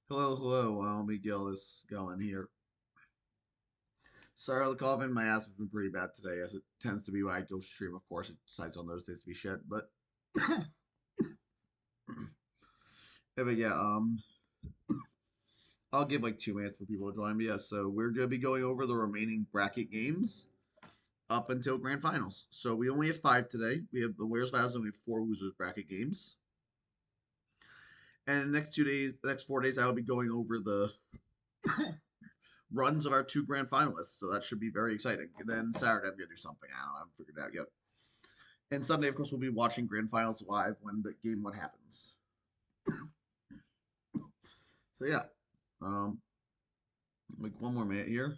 Hello, hello. Let me get all this going here. Sorry, the coughing. My ass has been pretty bad today, as it tends to be when I go stream. Of course, it decides on those days to be shit. But, yeah, I'll give like 2 minutes for people to join me. Yeah, so we're gonna be going over the remaining bracket games up until grand finals. So we only have five today. We have the winners finals and we have four losers bracket games. And the next 2 days, the next 4 days, I will be going over the runs of our two grand finalists. So that should be very exciting. And then Saturday, I'm gonna do something. I don't know. I haven't figured it out yet. And Sunday, of course, we'll be watching grand finals live when the game one happens. So yeah, um, like 1 more minute here.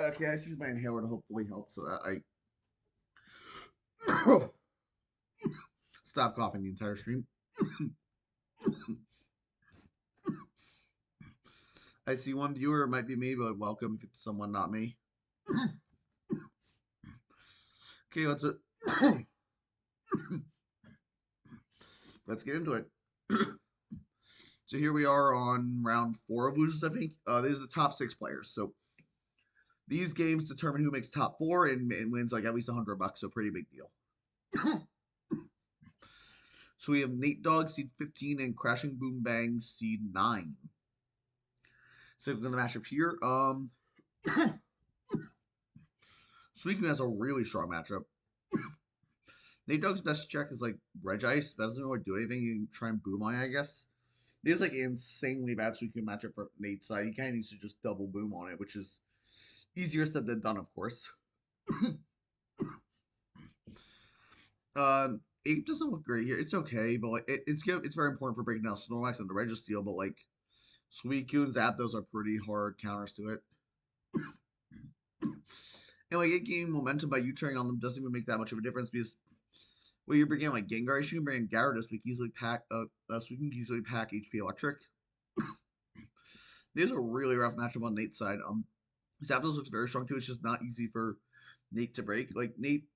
Okay, I just use my inhaler to hopefully help so that I stop coughing the entire stream. I see one viewer, it might be me, but welcome if it's someone not me. Okay, let's get into it. So here we are on round four of losers, I think. These are the top six players. So these games determine who makes top four and wins like at least $100, so pretty big deal. So we have Nate Dogg, seed 15, and Crashing Boom Bang, seed 9. So we're gonna match up here. Suicune has a really strong matchup. Nate Dogg's best check is like Regice. Doesn't really do anything. You can try and boom on, I guess. There's like insanely bad Suicune matchup for Nate's side. He kind of needs to just double boom on it, which is easier said than done, of course. uh, Ape doesn't look great here. It's okay, but like, it's very important for breaking down Snorlax and the Registeel. But like Suicune and Zapdos are pretty hard counters to it. And like it gaining momentum by you turning on them doesn't even make that much of a difference because well, you're bringing like Gengar, you can bring Gyarados, but easily pack so we can easily pack HP Electric. This is a really rough matchup on Nate's side. Zapdos looks very strong too. It's just not easy for Nate to break. Like Nate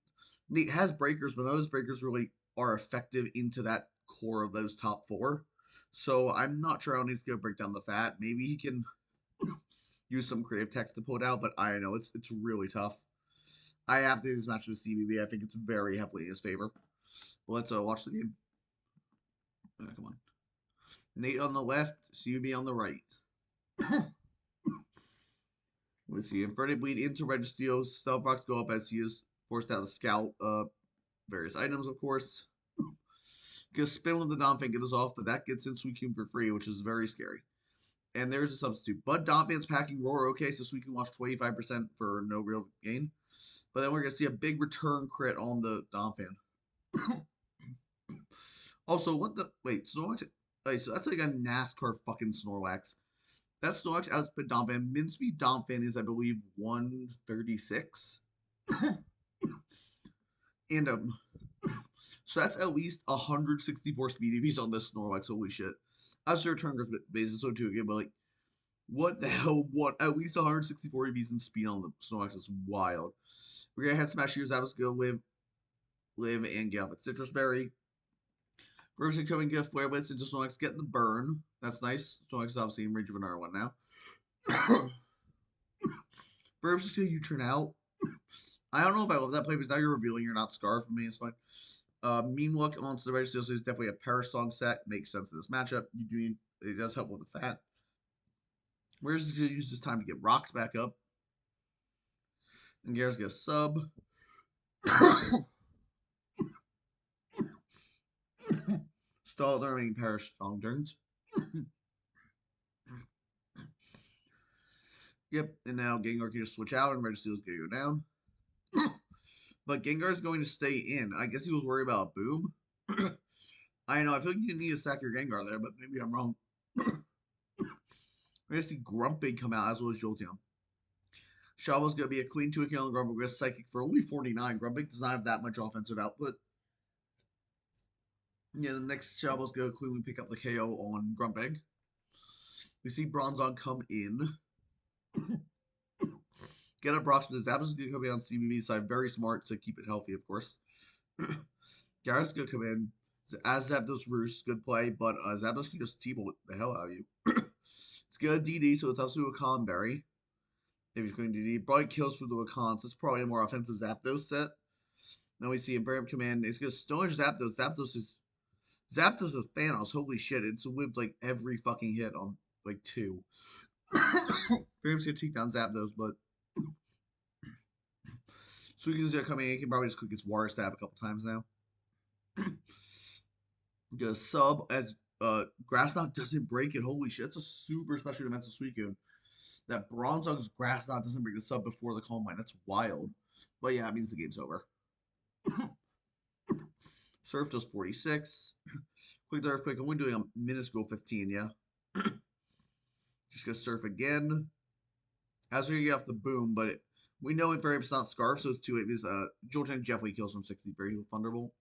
has breakers, but those breakers really are effective into that core of those top four. So I'm not sure how Nate's gonna break down the fat. Maybe he can use some creative text to pull it out, but I don't know. It's really tough. I have to do this match with CBB. I think it's very heavily in his favor. But let's watch the game. Come on. Nate on the left, CBB on the right. Let's see. Inverted bleed into Registeel. Stealth Rocks go up as he is forced out to scout various items, of course. Because spin with the Donphan gets us off, but that gets in Suicune for free, which is very scary. And there's a substitute. Bud Donphan's packing Roar. Okay, so Suicune lost 25% for no real gain. But then we're going to see a big return crit on the Donphan. Also, what the. Wait, Snorlax. Wait, so that's like a NASCAR fucking Snorlax. That Snorlax outspit Donphan. Min speed Donphan is, I believe, 136. And so that's at least 164 speed if he's on this Snorlax. Holy shit. I was sure return basis so too again, but like, what the hell? What? At least 164 EVs in speed on the Snorlax is wild. We're gonna head smash here. Zapdos go live and get off at Citrus Berry. First incoming gift, Flare Blitz into Snorlax, get the burn. That's nice. Snorlax is obviously in range of another one now. First you turn out. I don't know if I love that play because now you're revealing you're not Scar for me. It's fine. Mean Look onto the Registeel is definitely a Perish Song set. Makes sense in this matchup. You do need, it does help with the fat. Where's going to use this time to get rocks back up? And Garrett's gonna sub. Stall the remaining parish song turns. Yep, and now Gengar can just switch out and Registeel's gonna go down. But Gengar's going to stay in. I guess he was worried about a boom. I know, I feel like you need to sack your Gengar there, but maybe I'm wrong. We're gonna see Grumpig come out as well as Jolteon. Shabo's gonna be a Queen to a kill, and Grumpig with Psychic for only 49. Grumpig does not have that much offensive output. Yeah, the next Shabo's gonna Queen, we pick up the KO on Grumpig. We see Bronzong come in. Get up Brox, but Zapdos gonna come in on CBB's side. Very smart to keep it healthy, of course. Garrett's gonna come in. As Zapdos Roost, good play, but Zapdos can just T-Bolt the hell out of you. It's good DD, so it's up to a Con Berry. If he's going to DD, probably kills for the Wakans. So it's probably a more offensive Zapdos set. Now we see Invariant Command. It's gonna Stonish Zapdos. Zapdos is Thanos. Holy shit! It's whipped like every fucking hit on like 2. Graham's gonna take down Zapdos, but Suicune's gonna come in. He can probably just click his Water Stab a couple times now. The sub as Grass Knot doesn't break it. Holy shit, that's a super special defensive Suicune. That Bronzong's Grass Knot doesn't break the sub before the Calm Mind. That's wild. But yeah, it means the game's over. Surf does 46. Quick Earthquake, I'm only doing a minuscule 15, yeah. Just gonna Surf again. As we get off the boom, but we know it very it's not Scarf, so it's 2-8 because Jolteon definitely kills from 63 with Thunderbolt.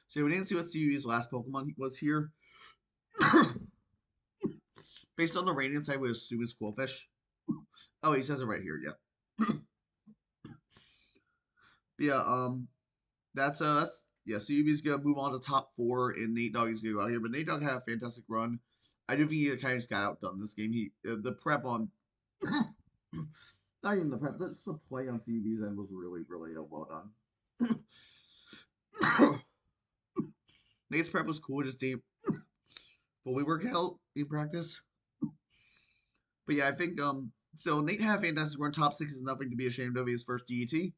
So we didn't see what CU's last Pokemon was here. Based on the Radiant side, we assume it's Qwilfish. Oh, he says it right here, yeah. But yeah, that's yeah, CUB's gonna move on to top 4 and Nate Dogg is gonna go out here. But Nate Dogg had a fantastic run. I do think he kind of just got outdone this game. He the prep on not even the prep, just the play on CUB's end was really, really well done. Nate's prep was cool, just didn't fully work out in practice. But yeah, I think so Nate had a fantastic run. Top 6 is nothing to be ashamed of. His first DET.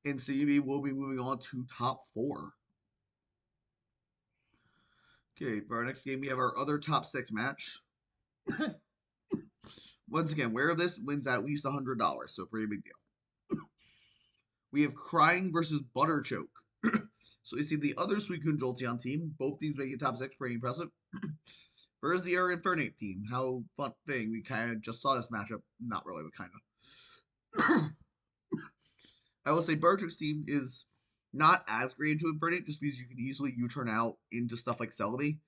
And CUB will be moving on to top 4. Okay, for our next game, we have our other top 6 match. Once again, where this wins at least $100, so pretty big deal. We have Crying versus Butterchoke. So you see the other Suicune Jolteon team. Both teams making top 6, pretty impressive. Versus the Air Infernape team. How fun thing. We kind of just saw this matchup. Not really, but kind of. I will say Butterchoke's team is not as great into Infernape just because you can easily U-turn out into stuff like Celebi.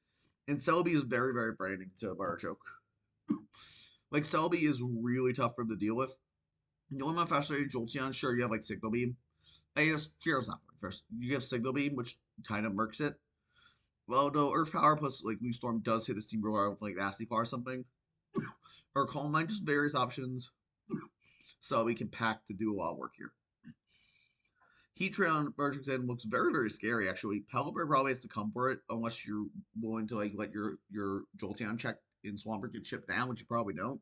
And Celebi is very, very frightening to Butterchoke. Like, Celebi is really tough for him to deal with. The only one faster Jolteon, sure, you have like Signal Beam. I guess Fear's not going first. You have Signal Beam, which kind of murks it. Well, no, Earth Power plus like Leaf Storm does hit the Steamroller with like Nasty Claw or something. Or Calm Mind, just various options. So we can pack to do a lot of work here. Heatran on Bergera's End looks very, very scary, actually. Pelipper probably has to come for it, unless you're willing to like let your Jolteon check in Swampert get shipped down, which you probably don't.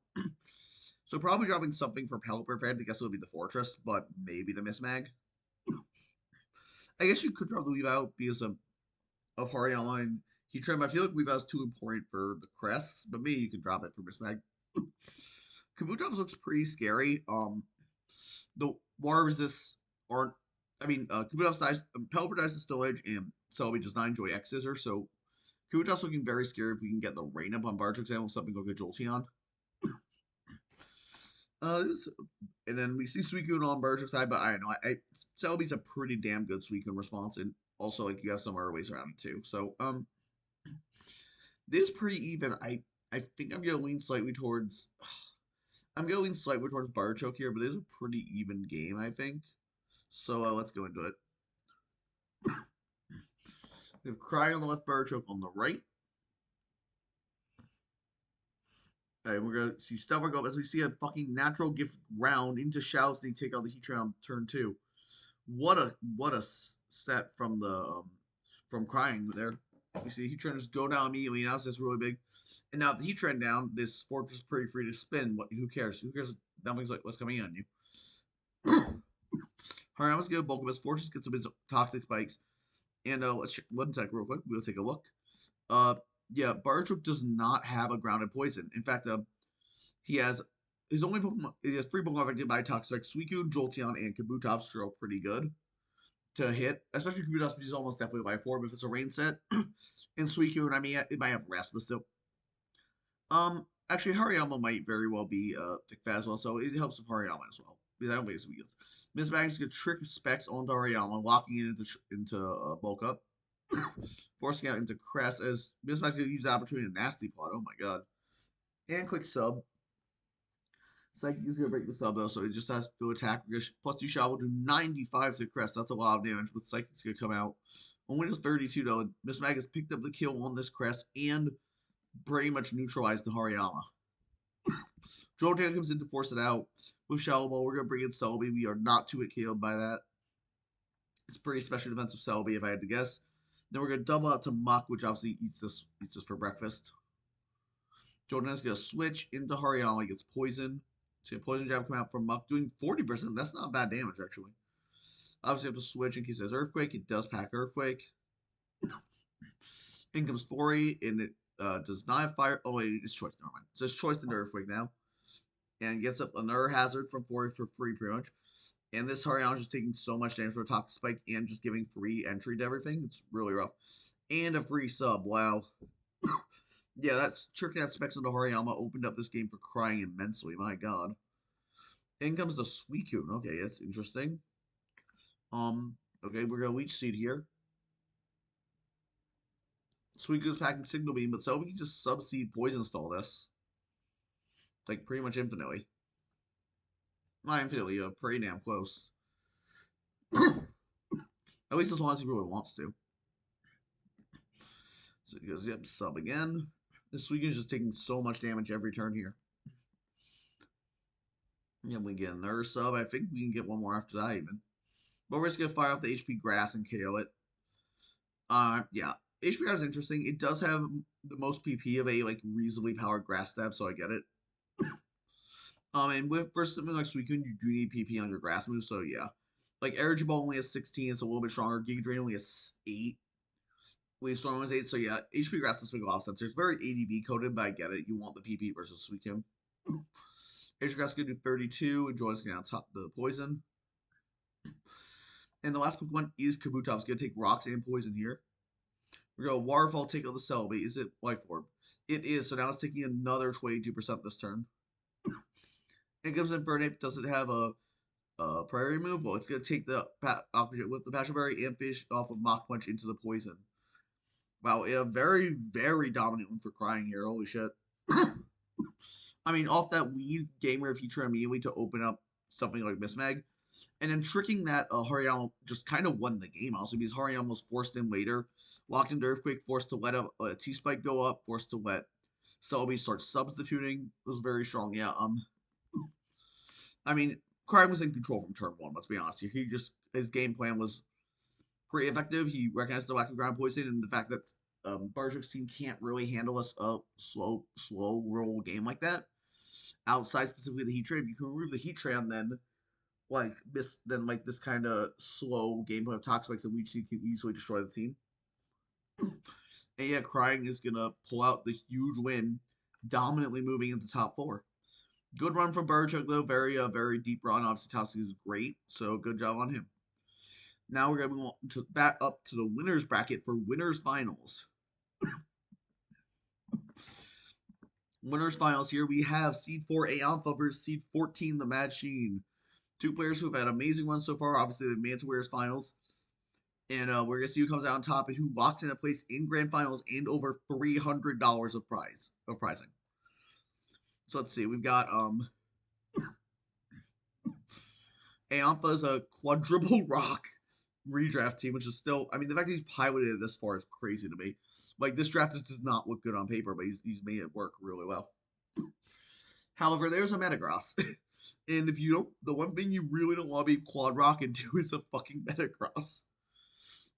So probably dropping something for Pelipper Fan. I guess it would be the Fortress, but maybe the Mismag. I guess you could drop the Weave Out because of Hardy Online Heatran. I feel like Weave Out is too important for the Crest, but maybe you can drop it for Mismag. Kabutops looks pretty scary. The water resists aren't. I mean, Kabutops dies. Pelipper dies to Stillage, and Celebi does not enjoy X Scissor. So Kabutops looking very scary if we can get the rain up on Bartok's and something like a Jolteon. And then we see Suicune on Bartok's side, but I don't know. Celebi's a pretty damn good Suicune response, and also like you have some other ways around it too. So this is pretty even. I think I'm gonna lean slightly towards. I'm going to lean slightly towards Barchoke here, but it is a pretty even game, I think. So let's go into it. We have Crying on the left, Barchoke on the right. Alright, we're gonna see Stelvar go as we see a fucking natural gift round into Shouts and take out the Heat on turn 2. What a set from the from crying there. We see Heat just go down immediately. Now it's really big. And now if the Heat trend down, this fortress is pretty free to spin. What who cares? Who cares if nothing's like what's coming in on you? Alright, let's get a bulk of his fortress, get some of his toxic spikes. And let's check one sec real quick. We'll take a look. Uh yeah, Bartrook does not have a grounded poison. In fact, he has his only Pokemon. He has 3 Pokemon affected by Toxic: Suicune, Jolteon, and Kabutops. Are all pretty good to hit, especially Kabutops, which is almost definitely Life Orb if it's a rain set. And Suicune, I mean, it might have Rasmus still. Actually, Hariyama might very well be thick fat as well, so it helps with Hariyama as well. Because I don't think it's weak. Miss Magnus can trick specs onto Hariyama, locking it into bulk up, forcing out into Crest as Miss Magnus can use the opportunity in Nasty Plot. Oh my god. And quick sub. Psychic is going to break the sub though, so it just has to attack. Plus 2 shot will do 95 to Crest. That's a lot of damage, but Psychic's going to come out. On Windows 32 though, Miss Magus picked up the kill on this Crest and pretty much neutralized the Hariyama. Jolteon comes in to force it out. With Shallow Ball, we're going to bring in Celebi. We are not too hit killed by that. It's pretty special defensive Celebi if I had to guess. Then we're going to double out to Muck, which obviously eats this for breakfast. Jolteon's going to switch into Hariyama, gets poison. See a poison jab come out from Muck, doing 40%. That's not bad damage, actually. Obviously, you have to switch in case there's Earthquake. It does pack Earthquake. In comes Fori, and it does not have Fire. Oh, wait, it's Choice. Never mind. So it's Choice into Earthquake now. And gets up another hazard from Fori for free, pretty much. And this Hariyama is just taking so much damage for a Toxic Spike and just giving free entry to everything. It's really rough. And a free sub. Wow. Yeah, that's tricking that specs into Hariyama opened up this game for crying immensely. My god. In comes the Suicune. Okay, that's interesting. Okay, we're gonna Leech Seed here. Suicune's packing Signal Beam, but so we can just Sub-Seed Poison Stall this. Like, pretty much infinitely. Not infinitely, pretty damn close. At least as long as he really wants to. So he goes, yep, sub again. This Suicune's just taking so much damage every turn here. Yeah, we get another sub. I think we can get one more after that even. But we're just gonna fire off the HP Grass and KO it. Yeah. HP Grass is interesting. It does have the most PP of a like reasonably powered grass stab, so I get it. And with versus something like Suicune, you do need PP on your grass move, so yeah. Like Energy Ball only has 16, it's a little bit stronger. Giga Drain only has 8. Wave Storm has 8, so yeah, HP Grass does make a lot of sense. It's very ADV coded, but I get it. You want the PP versus Suicune. HP Grass can do 32, and Joy's gonna top the poison. And the last Pokemon is Kabutops. Gonna take rocks and poison here. We're gonna Waterfall, take out the Celebi. Is it Life Orb? It is, so now it's taking another 22% this turn. It comes in Burnape. Does it have a priority move? Well, it's going to take the opposite with the Passion Berry and Fish off of Mach Punch into the poison. Wow, a very, very dominant one for crying here. Holy shit. I mean, off that weed gamer feature immediately to open up something like Miss Mag. And then tricking that Hariyama just kind of won the game, also, because Hariyama was forced in later. Locked into Earthquake, forced to let a T-Spike go up, forced to let Celebi start substituting. It was very strong, yeah. I mean, Crime was in control from turn 1, let's be honest here. His game plan was pretty effective. He recognized the lack of ground poison and the fact that Barjik's team can't really handle a slow roll game like that. Outside specifically the Heat Tray, if you can remove the Heat Tray and then this kind of slow gameplay of Toxapex and Leech Seed can easily destroy the team. And yeah, Crying is gonna pull out the huge win, dominantly moving into top 4. Good run from Barchuk though, very deep run. Obviously, Toxic is great, so good job on him. Now we're gonna move back up to the winners bracket for winners finals. Winners finals here we have Seed 4 Aontha versus Seed 14 the Mad Sheen. 2 players who have had amazing runs so far. Obviously, the made to winners finals. And we're gonna see who comes out on top and who locks in a place in grand finals and over $300 of pricing. So let's see. We've got Aontha is a quadruple rock redraft team, which is still, I mean, the fact that he's piloted it this far is crazy to me. Like, this draft just does not look good on paper, but he's made it work really well. However, there's a Metagross. And if you don't, the one thing you really don't want to be quad rock into is a fucking Metagross.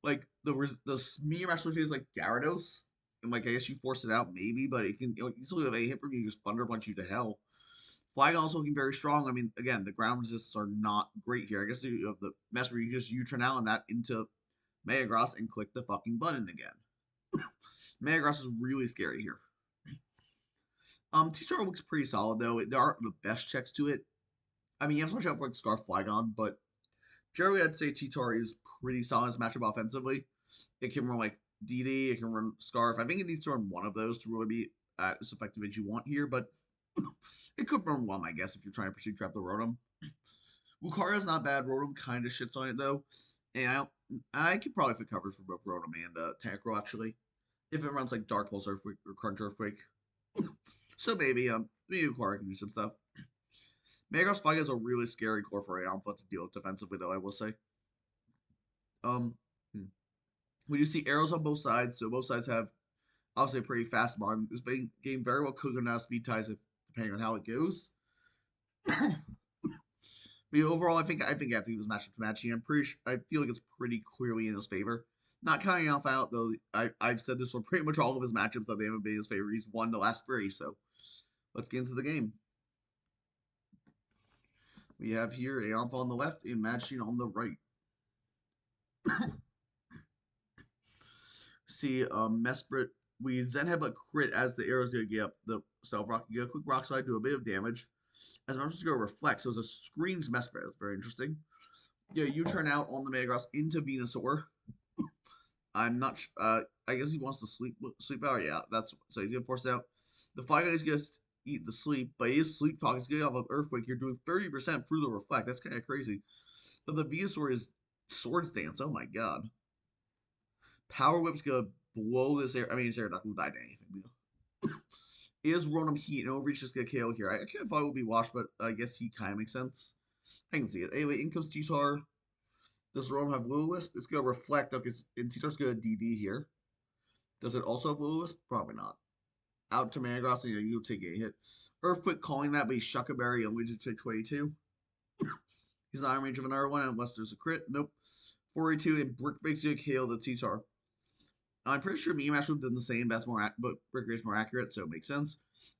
Like the Meteor Master is like Gyarados, and like I guess you force it out maybe, but it can easily have a hit from you, just Thunder Punch you to hell. Flygon also looking very strong. I mean, again, the ground resists are not great here. I guess you have the Mesmer, you just U-turn out on that into Metagross and click the fucking button again. Metagross is really scary here. T-Star looks pretty solid though. There aren't the best checks to it. I mean, you have to watch out for like Scarf Flygon, but generally I'd say T-Tar is pretty solid as matchup offensively. It can run like DD, it can run Scarf. I think it needs to run one of those to really be as effective as you want here, but it could run one, I guess, if you're trying to pursue trap the Rotom. Lucario's not bad. Rotom kind of shits on it though, and I could probably fit coverage for both Rotom and Tentacruel actually, if it runs like Dark Pulse Earthquake or Crunch Earthquake. So maybe Lucario can do some stuff. Metagross Flygon is a really scary core for Alpha to deal with defensively, though, I will say. Um, hmm. We do see arrows on both sides, so both sides have obviously a pretty fast mon. This game very well could go down speed ties if, depending on how it goes. But overall, I think I have to give this matchup to Matchy. I feel like it's pretty clearly in his favor. Not counting Alpha out though. I've said this for pretty much all of his matchups that they haven't been in his favor. He's won the last three, so let's get into the game. We have here a Alpha on the left and Machine on the right. See, Mesprit, we then have a crit as the arrow's gonna get up the Stealth Rock. You get a quick Rock Slide, do a bit of damage. As Mesprit's gonna reflect, so it's a screens Mesprit. That's very interesting. Yeah, you turn out on the Metagross into Venusaur. I'm not. I guess he wants to sleep out. Yeah, that's so he's gonna force it out. The Fly Guy's gonna eat the sleep, but he is sleep talk. He's getting off of Earthquake. You're doing 30% through the reflect. That's kind of crazy. But the Venusaur is Swords Dance. Oh my god. Power Whip's gonna blow this air. I mean, it's air not gonna die to anything. Is Rotom Heat and Overreach just gonna KO here? I can't thought it would be washed, but I guess Heat kind of makes sense. I can see it. Anyway, in comes T-Tar. Does Rotom have Will-O-Wisp? It's gonna reflect though, because T-Tar's gonna DD here. Does it also have Will-O-Wisp? Probably not. Out to Metagross, and you'll take a hit. Earthquake calling that, but he's Shuckaberry and Luigi take 22. He's not in range of another one unless there's a crit. Nope. 42 and Brick makes you KO the T-Tar. I'm pretty sure Meteor Master did the same, but Brick Raid's more accurate, so it makes sense.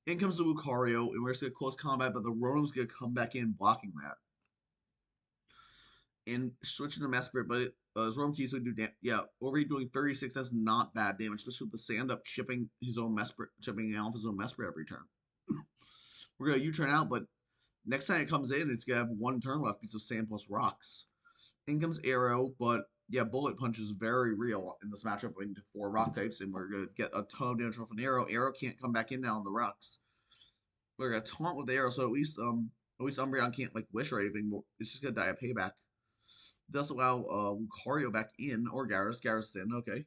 In comes the Lucario, and we're just gonna close combat, but the Rotom's gonna come back in blocking that. And switching to Mesprit, but his Rotom keys would do damage. Yeah, Overheat doing 36, that's not bad damage, especially with the sand up chipping his own Mesprit, chipping off his own Mesprit every turn. We're gonna U-turn out, but next time it comes in, it's gonna have one turn left because of sand plus rocks. In comes Arrow, but yeah, Bullet Punch is very real in this matchup into 4 rock types, and we're gonna get a ton of damage off an Arrow. Arrow can't come back in now on the rocks. We're gonna taunt with the Arrow, so at least Umbreon can't like wish or anything. It's just gonna die a payback. Does allow Lucario back in or Gyarados. Gyarados in, okay.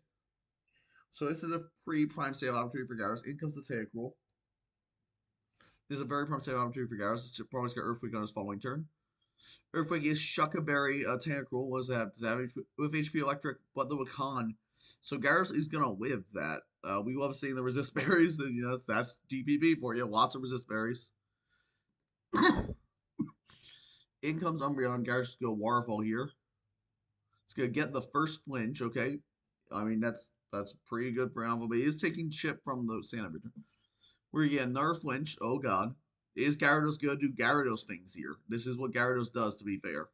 So this is a pretty prime save opportunity for Gyarados. In comes the Tentacruel. This is a very prime save opportunity for Gyarados. It's probably going to Earthquake on his following turn. Earthquake is Shuckaberry. Tentacruel was that with HP Electric, but the Wakan. So Gyarados is going to live that. We love seeing the resist berries, and you know that's DPP for you. Lots of resist berries. In comes Umbreon. Gyarados is going to Waterfall here. It's gonna get the first flinch, okay? I mean that's pretty good for Alpha, but he is taking chip from the Santa Victor. We're getting another flinch. Oh god. Is Gyarados gonna do Gyarados things here? This is what Gyarados does, to be fair.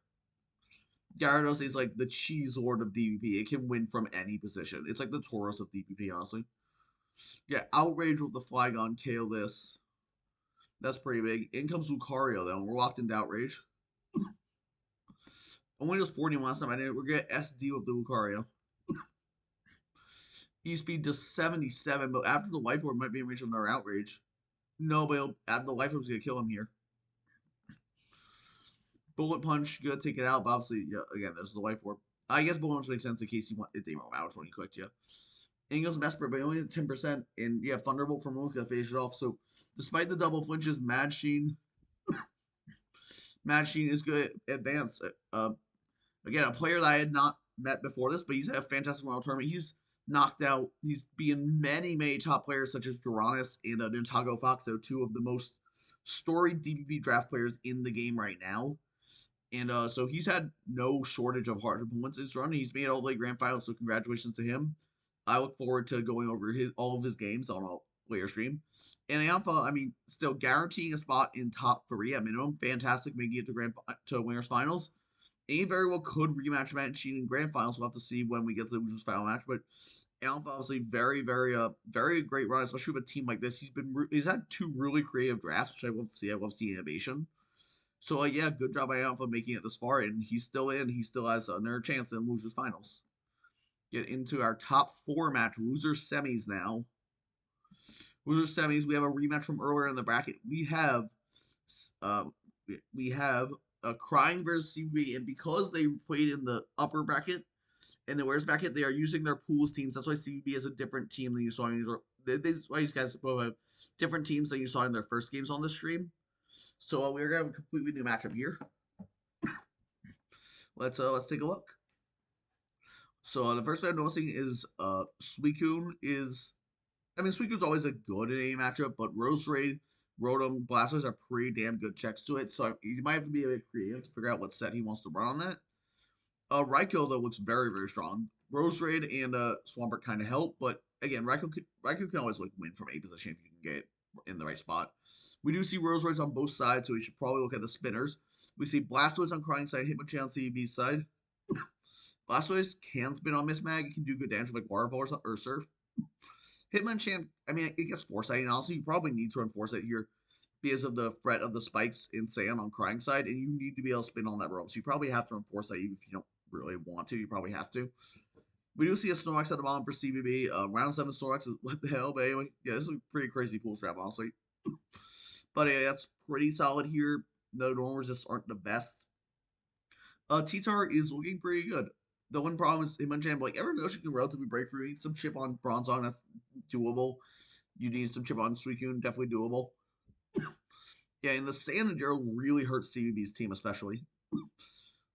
Gyarados is like the cheese lord of DPP. It can win from any position. It's like the Tauros of DPP, honestly. Yeah, Outrage with the Flygon, KO this. That's pretty big. In comes Lucario, though. We're locked into Outrage. Only was 40 last time I did it. We're gonna SD with the Lucario. E-speed to 77, but after the Life Orb might be in range of another Outrage. No, but the Life Orb's gonna kill him here. Bullet Punch, gonna take it out, but obviously, yeah, again, there's the Life Orb. I guess Bullet Punch makes sense in case you want it to ouch when you clicked, yeah. And he goes Mesprit, but only at 10%, and yeah, Thunderbolt from Moon's gonna finish it off. So, despite the double flinches, Madsheen is good at advance. Again, a player that I had not met before this, but he's had a fantastic World Tournament. He's knocked out, he's beaten many top players such as Duranus and Nintago Foxo, two of the most storied DPP draft players in the game right now. And so he's had no shortage of hard points in his run. He's made all the way grand finals, so congratulations to him. I look forward to going over all of his games on a later stream. And Alpha, I mean, still guaranteeing a spot in top 3 at minimum. Fantastic, making it to winners finals. And he very well could rematch Machine in grand finals. We'll have to see when we get to the losers final match. But Alpha obviously very great run, especially with a team like this. He's had 2 really creative drafts, which I love to see. I love to see innovation. So yeah, good job by Alpha making it this far, and he's still in. He still has another chance in losers finals. Get into our top 4 match, losers semis now. Losers semis, we have a rematch from earlier in the bracket. Uh, we have a Crying versus CB, and because they played in the upper bracket and the winners bracket, they are using their pools teams. That's why CB is a different team than you saw in That's why these guys both have different teams than you saw in their first games on the stream. So we're gonna have a completely new matchup here. Let's take a look. So the first thing I'm noticing is Suicune is, I mean, Suicune's always a good in a matchup, but Roserade, Rotom, Blastoise are pretty damn good checks to it. So he might have to be a bit creative to figure out what set he wants to run on that. Raikou though looks very strong. Roserade and Swampert kind of help, but again, Raikou can always like win from a position if you can get it in the right spot. We do see Roserades on both sides, so we should probably look at the spinners. We see Blastoise on Crying side, Hitmonchan on CB side. Blastoise can spin on Miss Mag. It can do good damage with like Water Ball or Surf. Hitmonchan, I mean, it gets Foresight, and honestly, you probably need to run Foresight here because of the threat of the spikes in Sand on Crying side, and you need to be able to spin on that rope. So you probably have to run Foresight even if you don't really want to. You probably have to. We do see a Snorlax at the bottom for CBB. Round 7 Snorlax is what the hell, but anyway, yeah, this is a pretty crazy pool trap, honestly. But yeah, that's pretty solid here. The normal resists aren't the best. T-Tar is looking pretty good. The one problem is Hitmonchan, like everyone else you can relatively break through. You need some chip on Bronzong, that's doable. You need some chip on Suicune, definitely doable. Yeah, and the Sand and Gerald really hurts CBB's team, especially.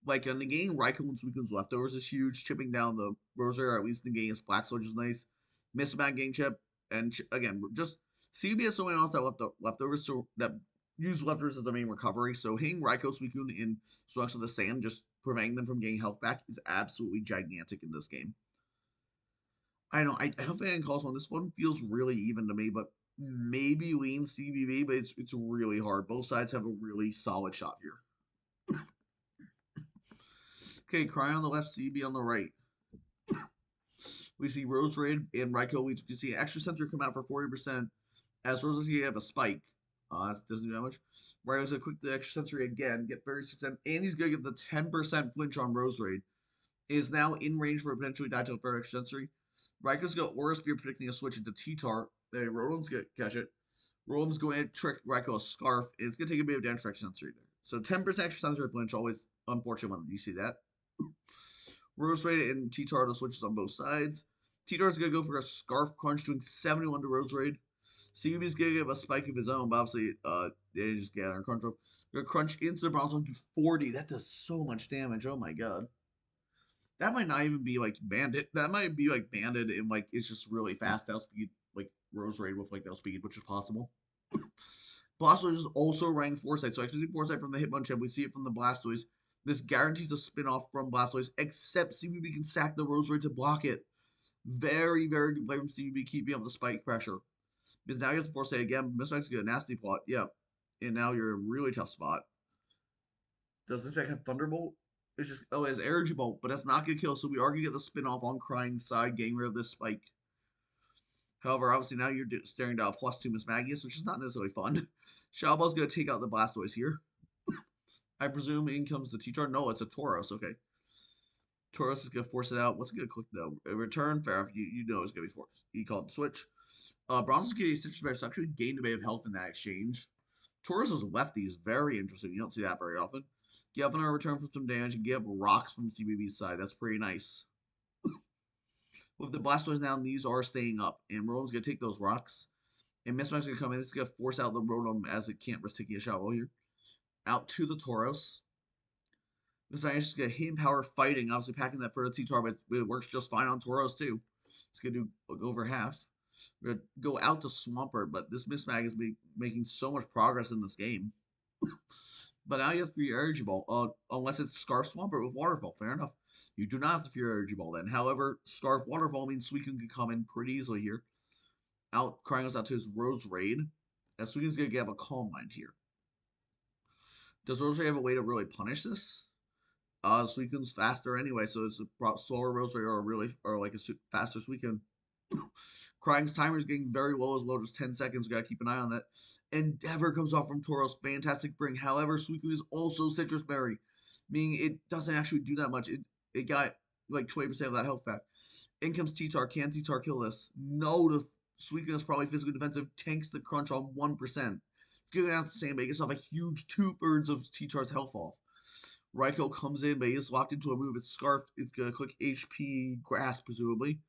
Like negating Raikou and Suicune's leftovers is huge. Chipping down the Rosary, or at least negating his Black Sword is nice. Mismatch game chip, and again, just CB has so many else that leftovers, so that use leftovers as the main recovery. So hitting Raikou, Suicune, and Snorlax with the Sand, just preventing them from getting health back, is absolutely gigantic in this game. I know I don't think I can call this one. This one feels really even to me, but maybe lean CBB, but it's really hard. Both sides have a really solid shot here. Okay, Cry on the left, CB on the right. We see Roserade and Raikou. We can see Extra Sensor come out for 40%. As Roserade, you have a spike. That doesn't do that much. Raikou's gonna quick the Extra Sensory again, get 30%, and he's gonna get the 10% flinch on Roserade. Is now in range for a potentially die to a Extra Sensory. Raikou's got Aura Spear predicting a switch into T-Tar. Rotom's gonna catch it. Rotom's going to trick Raikou a Scarf, and it's gonna take a bit of damage for Extra Sensory there. So 10% Extra Sensory flinch, always unfortunate when you see that. Roserade and T-Tar the switches on both sides. T-Tar's going to go for a Scarf Crunch, doing 71 to Roserade. CB's going to give a spike of his own, but obviously, they just get on Crunch. Going to crunch into the Bronzong to 40. That does so much damage. Oh my god. That might not even be like Bandit. That might be like Bandit and like it's just really fast outspeed, like Roserade with like outspeed, which is possible. Blastoise is also ranked Foresight, so actually Foresight from the Hitmonchan. We see it from the Blastoise. This guarantees a spin-off from Blastoise, except CBB can sack the Roserade to block it. Very good play from CBB, keeping up the spike pressure. Because now you have to Foresight again. Misspike's get a nasty plot. Yeah. And now you're in a really tough spot. Does this deck have Thunderbolt? It's just, oh, it has Energy Bolt, but that's not going to kill, so we are going to get the spin-off on Crying side, getting rid of this spike. However, obviously now you're staring down +2 Mismagius, which is not necessarily fun. Shalbell's going to take out the Blastoise here. I presume in comes the T-Tar. No, it's a Tauros. Okay. Tauros is going to force it out. What's it going to click, though? A return. Fair enough. You know it's going to be forced. He called the switch. Bronze's getting a Citrus Berry, so actually gained a bit of health in that exchange. Tauros' lefty is very interesting. You don't see that very often. Give a return for some damage and give rocks from CBB's side. That's pretty nice. With the Blastoise now, these are staying up. And Rotom's going to take those rocks. And Mismag's going to come in. This is going to force out the Rotom as it can't risk taking a shot here. Out to the Tauros. Mismag is going to hit power fighting. Obviously packing that for the T-Tar, but it works just fine on Tauros too. It's going to do over half. We're gonna go out to Swampert, but this Mismag is making so much progress in this game. But now you have to fear Energy Ball, unless it's Scarf Swampert with Waterfall. Fair enough. You do not have to fear Energy Ball then. However, Scarf Waterfall means Suicune can come in pretty easily here. Crying goes out to his Rose Raid. And Suicune's gonna get a Calm Mind here. Does Rose Raid have a way to really punish this? Suicune's faster anyway, so it's a slower Rose Raid or like a faster Suicune. Crying's timer is getting very low as 10 seconds. We gotta keep an eye on that. Endeavor comes off from Tauros. Fantastic bring. However, Suicune is also Citrus Berry, meaning it doesn't actually do that much. It got like 20% of that health back. In comes T-Tar. Can T-Tar kill this? No, the Suicune is probably physically defensive. Tanks the crunch on 1%. It's going down to the same, but he gets off a huge 2/3 of T-Tar's health off. Raikou comes in, but he is locked into a move. It's Scarf. It's gonna click HP Grass, presumably.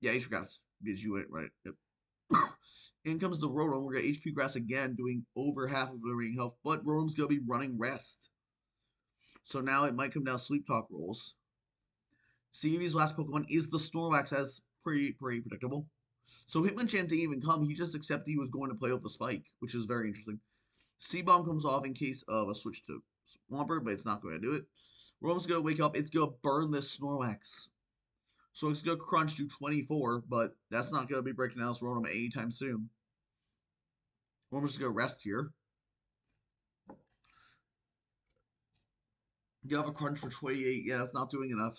Yeah, HP Grass gives you it, right? Yep. In comes the Rotom. We're gonna HP Grass again, doing over half of the remaining health, but Rotom's gonna be running Rest. So now it might come down Sleep Talk rolls. CV's last Pokemon is the Snorlax, as pretty predictable. So Hitmonchan didn't even come. He just accepted he was going to play with the Spike, which is very interesting. C-Bomb comes off in case of a switch to Swampert, but it's not going to do it. Rotom's going to wake up. It's going to burn this Snorlax. So it's going to crunch to 24, but that's not going to be breaking out this Rotom anytime soon. Rotom's just going to rest here. You have a crunch for 28. Yeah, that's not doing enough.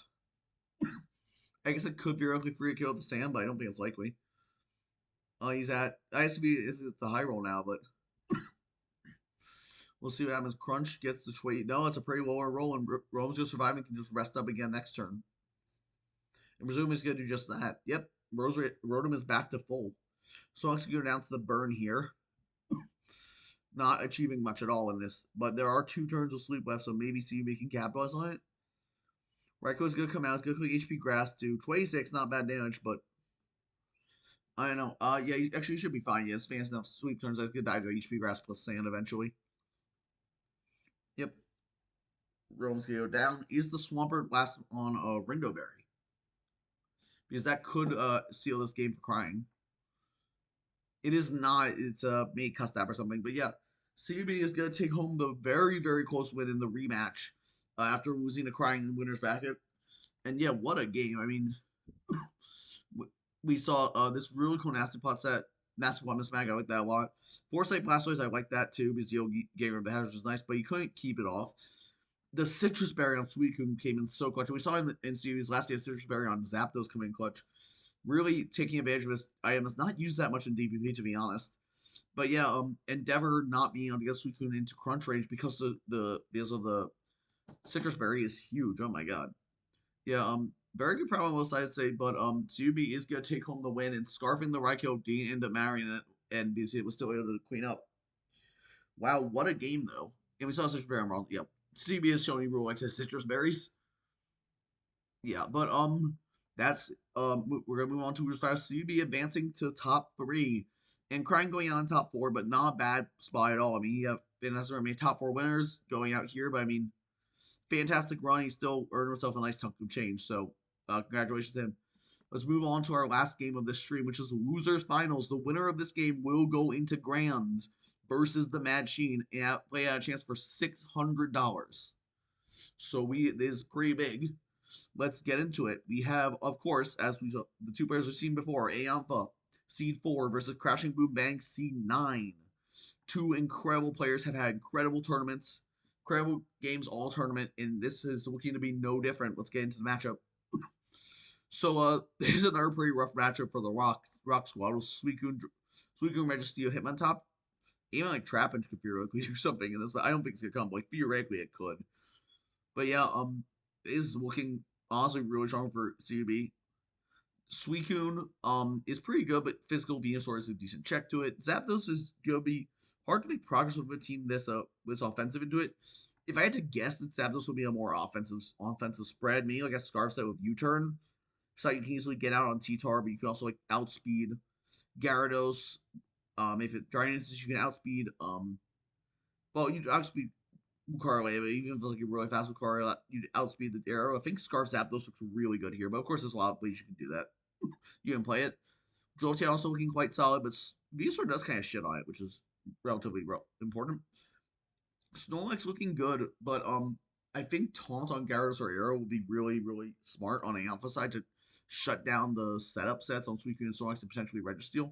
I guess it could theoretically free a kill at the stand, but I don't think it's likely. He's at ISB is the high roll now, but we'll see what happens. Crunch gets the 20. No, it's a pretty lower roll, and Rotom's gonna survive and can just rest up again next turn. And presume he's gonna do just that. Yep, Rotom is back to full. So I'm gonna go down to the burn here. Not achieving much at all in this, but there are 2 turns of sleep left, so maybe CB can capitalize on it. Raikou's gonna come out. It's gonna click HP Grass to 26, not bad damage, but I don't know. Yeah, actually, you should be fine. Yes, fans enough sweep turns. That's gonna die to HP Grass plus Sand eventually. Yep. Rotom's gonna go down. Is the Swampert last on a Ringo Berry? Because that could seal this game for Crying. It is not. It's a made Custap or something. But yeah, CB is gonna take home the very close win in the rematch after losing to Crying in the winners bracket. And yeah, what a game! I mean, we saw this really cool Nasty Plot set. Nasty Plot Mismag, I like that a lot. Foresight Blastoise, I like that too because getting rid of the hazards was nice, but you couldn't keep it off. The Citrus Berry on Suicune came in so clutch. We saw in series last year Citrus Berry on Zapdos come in clutch. Really taking advantage of this item. It's not used that much in DPP to be honest. But yeah, Endeavor not being able to get Suicune into crunch range because of the Citrus Berry is huge. Oh my god. Yeah, very good problem on both sides, say, but CUB is gonna take home the win and scarfing the Raikou Dean ended up marrying it, and BC was still able to clean up. Wow, what a game though! And we saw Citrus Berry. I'm wrong. Yep, CUB is showing rule X as citrus berries. Yeah, but that's we're gonna move on to five. CUB advancing to top 3, and Crying going out on top 4, but not a bad spot at all. I mean, he have been as made top 4 winners going out here, but I mean, fantastic run. He still earned himself a nice chunk of change. So congratulations to him. Let's move on to our last game of this stream, which is Losers Finals. The winner of this game will go into Grands versus the Mad Sheen and play out a chance for $600. So this is pretty big. Let's get into it. We have, of course, as the 2 players we've seen before, Aontha, Seed 4 versus Crashing Boom Bang, Seed 9. 2 incredible players have had incredible tournaments, incredible games all tournament, and this is looking to be no different. Let's get into the matchup. So this is another pretty rough matchup for the Rock Squad with Suicune Registeel Hitmontop. Even like Trapinch could theoretically do something in this, but I don't think it's gonna come. Like theoretically it could. But yeah, it is looking honestly really strong for CUB. Suicune is pretty good, but physical Venusaur is a decent check to it. Zapdos is gonna be hard to make progress with a team this offensive into it. If I had to guess, that Zapdos would be a more offensive spread. Maybe like a Scarf set with U-turn, so you can easily get out on T-Tar, but you can also like outspeed Gyarados. If it Dryness, you can outspeed well you outspeed Lucario, but even if it's like a really fast Lucario, you'd outspeed the Arrow. I think Scarf Zapdos looks really good here, but of course there's a lot of ways you can do that. You can play it. Jolteon also looking quite solid, but Venusaur does kind of shit on it, which is relatively important. Snorlax looking good, but I think Taunt on Gyarados or Arrow will be really, really smart on the Alpha side to shut down the setup sets on Suicune and Snorlax and potentially Registeel.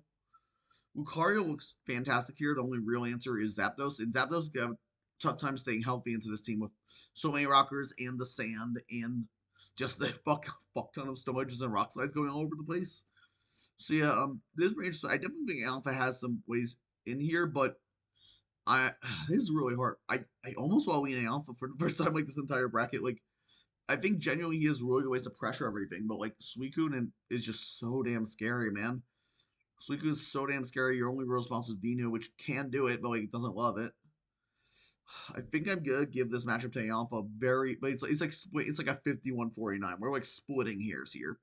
Lucario looks fantastic here. The only real answer is Zapdos, and Zapdos have a tough time staying healthy into this team with so many rockers and the sand and just the fuck ton of stomages and rock slides going all over the place. So yeah, this is pretty interesting. I definitely think Alpha has some ways in here, but I this is really hard. I almost want to lean Alpha for the first time like this entire bracket. Like I think genuinely he has really good ways to pressure everything, but like Suicune and is just so damn scary, man. Suicune is so damn scary. Your only real response is Vino, which can do it, but like doesn't love it. I think I'm gonna give this matchup to Alpha very, but it's like split. It's like a 51-49. We're like splitting hairs here.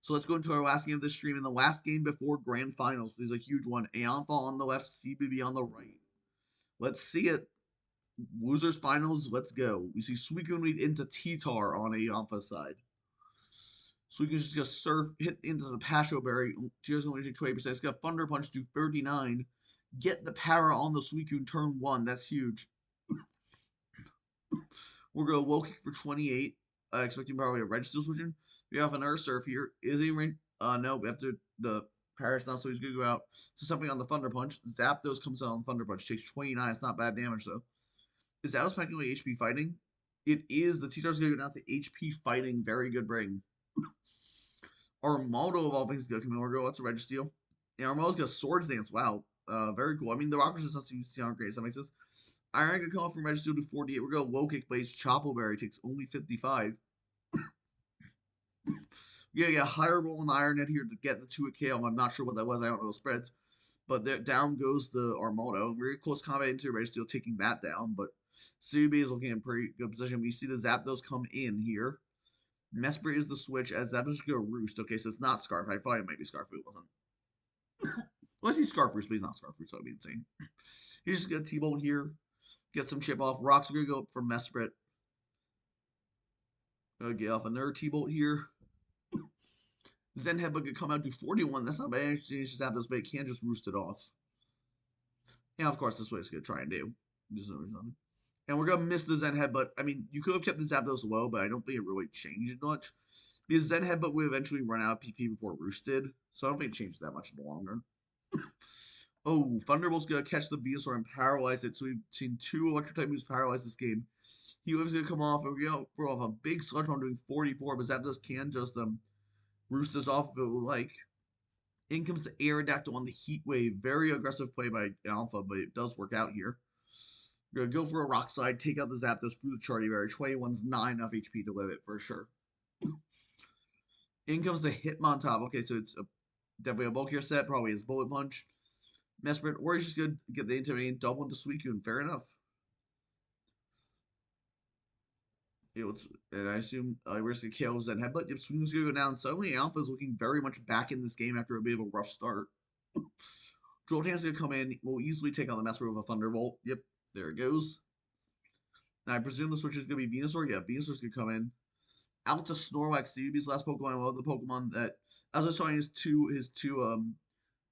So let's go into our last game of the stream. In the last game before grand finals, there's a huge one. Aontha on the left, CBB on the right. Let's see it. Losers finals, let's go. We see Suicune lead into T-Tar on Aontha's side. Suicune's just surf, hit into the Pasho Berry. Tears only do 20%. It's got Thunder Punch do 39. Get the power on the Suicune turn 1. That's huge. We're going to low kick for 28. Expecting probably a Registeel switching. We have another surf here. Is he ring? No, after the Paris now, so he's going to go out. So something on the Thunder Punch. Zapdos comes out on Thunder Punch. Takes 29. It's not bad damage, though. Is Zapdos technically HP fighting? It is. The T-Tar's going to go down to HP fighting. Very good bring. Armaldo of all things is going to come in. We're going to go. That's a Registeel. Yeah, Armaldo's got Swords Dance. Wow. Very cool. I mean, the Rockers does not seem to sound great. Does that make sense? Iron gonna come off from Registeel to 48. We're going low kick plays. Chople Berry takes only 55. Yeah, yeah, higher roll on the Iron Head here to get the 2 at KO. I'm not sure what that was. I don't know the spreads. But there, down goes the Armaldo. Very close combat into Registeel taking that down. But CB is looking in pretty good position. We see the Zapdos come in here. Mesprit is the switch as Zapdos is going to Roost. Okay, so it's not Scarf. I thought it might be Scarf, but it wasn't. Well, I see Scarf Roost, but he's not Scarf Roost, so that'd be insane. He's just going to T-Bolt here. Get some chip off. Rocks are going to go up for Mesprit. Get off another T-Bolt here. Zen Headbutt could come out to 41. That's not bad. It's just Zapdos, but it can just roost it off. And of course, this way it's going to try and do. And we're going to miss the Zen Headbutt. I mean, you could have kept the Zapdos low, but I don't think it really changed much. Because Zen Headbutt would eventually run out of PP before Roost did. So I don't think it changed that much in the long run. Oh, Thunderbolt's going to catch the Venusaur and paralyze it. So we've seen 2 electric type moves paralyze this game. He was going to come off and we go for off a big Sludge Bomb doing 44, but Zapdos can just roost us off if it would like. In comes the Aerodactyl on the Heat Wave. Very aggressive play by Alpha, but it does work out here. We're going to go for a Rock Slide, take out the Zapdos through the Charty Berry. 21's not enough HP to live it for sure. In comes the Hitmontop. Okay, so it's definitely a bulkier set. Probably his Bullet Punch. Mesprit, or he's just going to get the Intimidate double into Suicune. Fair enough. And I assume we're just going to KO Zen Headbutt. If Suicune's going to go down, suddenly Alpha's looking very much back in this game after a bit of a rough start. Jolteon's going to come in. Will easily take on the Mesprit with a Thunderbolt. Yep, there it goes. Now, I presume the switch is going to be Venusaur. Yeah, Venusaur's going to come in. Out to Snorlax, CB's last Pokemon. I love the Pokemon that, as I was talking,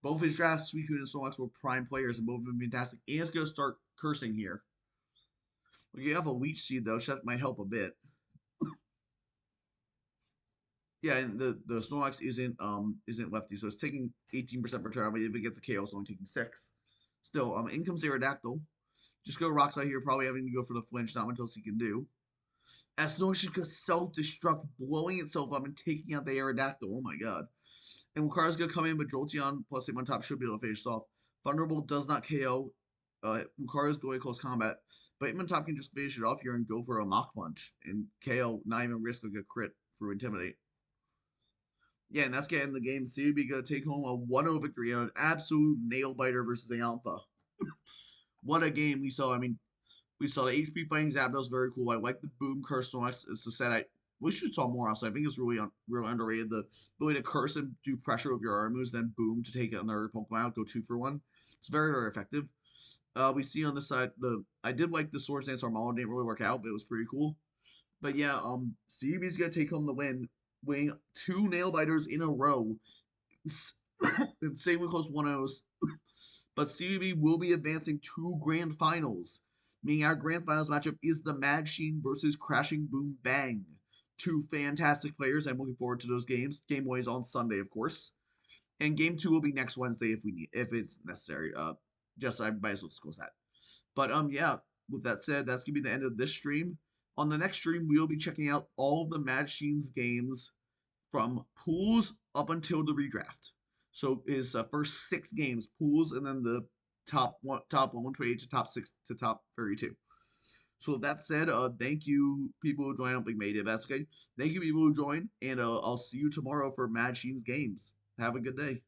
both his drafts, Suicune and Snorlax were prime players, and both have been fantastic. And it's going to start cursing here. You have a Leech Seed, though, so that might help a bit. Yeah, and the Snorlax isn't lefty, so it's taking 18% per turn. But if it gets a KO, it's only taking 6. Still, in comes Aerodactyl. Just go Rock Slide here, probably having to go for the flinch, not much else he can do. As Snorlax just goes self-destruct, blowing itself up and taking out the Aerodactyl. Oh my god. And Lucario's gonna come in, but Jolteon plus 8 on top should be able to finish off. Thunderbolt does not KO. Lucario's going close combat, but Hitmontop can just finish it off here and go for a Mach Punch and KO, not even risk like a crit for Intimidate. Yeah, and that's getting the game. CB gonna take home a 1-0 victory on an absolute nail biter versus Aontha. What a game we saw. I mean, we saw the HP fighting Zapdos, very cool. I like the Boom Curse Snorlax. It's a set I wish you saw more also. I think it's really real underrated. The ability to curse and do pressure with your arm moves, then boom to take another Pokemon out, go 2 for 1. It's very, very effective. We see on this side I did like the Swords Dance Armaldo, didn't really work out, but it was pretty cool. But yeah, CB's gonna take home the win, winning 2 nail biters in a row. and same with close 1-0s. But CBB will be advancing to grand finals, meaning our grand finals matchup is the Mad Sheen versus Crashing Boom Bang. Two fantastic players. I'm looking forward to those games. Game 1 is on Sunday, of course, and Game 2 will be next Wednesday if it's necessary. Just I might as well disclose that. But yeah. With that said, that's gonna be the end of this stream. On the next stream, we'll be checking out all of the Mad Sheen's games from pools up until the redraft. So his first 6 games pools, and then the top 128 to top 6 to top 32. So with that said, thank you people who joined. I don't think made it. That's okay. Thank you people who joined, and I'll see you tomorrow for Mad Sheen's games. Have a good day.